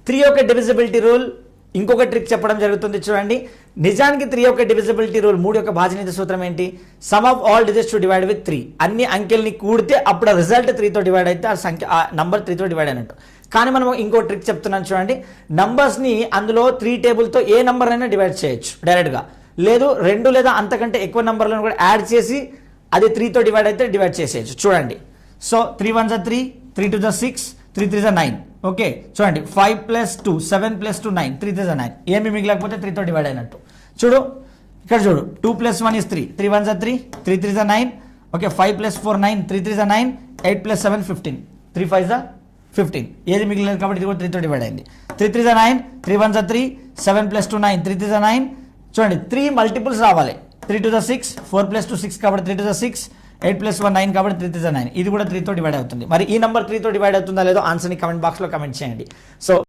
3 యొక్క divisibility rule ఇంకొక trick చెప్పడం జరుగుతుంది చూడండి. నిజానికి 3 యొక్క డివిజిబిలిటీ రూల్ 3 యొక్క భాజనీయ సూత్రం ఏంటి? Some of all digits to divide with 3. అన్ని అంకెల్ని కూడితే అప్పుడు రిజల్ట్ 3తో డివైడ్ అయితే ఆ నంబర్ 3తో డివైడ్ అయినట్టు. కానీ మనం ఇంకో ట్రిక్ చెప్తున్నాను చూడండి. నంబర్స్ని అందులో 3 టేబుల్తో ఏ నంబర్ అయినా డివైడ్ చేయొచ్చు డైరెక్ట్గా. లేదు 2 లేదా అంతకంటే ఎక్కువ నంబర్లను కూడా యాడ్ చేసి అది 3తో డివైడ్ అయితే డివైడ్ చేసేయచ్చు చూడండి. సో 3 1 3, 3 2 6, 3 3 9. ఓకే చూడండి 5 + 2 7 + 2 9, 3 3 9. ఏమి మిగిలకపోతే 3తో డివైడ్ అయినట్టు. చూడు ఇక్కడ చూడు 2 + 1 is 3, 3 1 3, 3 3 9. ఓకే 5 + 4 9, 3 3 9, 8 + 7 15, 3 5 15. ఏది మిగిలేదు కాబట్టి ఇది కూడా 3తో డివైడ్ అయింది. 3 3 9, 3 1 3, 7 + 2 9, 3 3 9. చూడండి 3 మల్టిపుల్స్ రావాలి. 3 2 6, 4 + 2 6 కాబట్టి 3 2 6, 8 + 1 9 కాబట్టి 3 3 9. ఇది కూడా 3తో డివైడ్ అవుతుంది. మరి ఈ నెంబర్ 3తో డివైడ్ అవుతుందా లేదో ఆన్సర్ని కమెంట్ బాక్స్లో కమెంట్ చేయండి. సో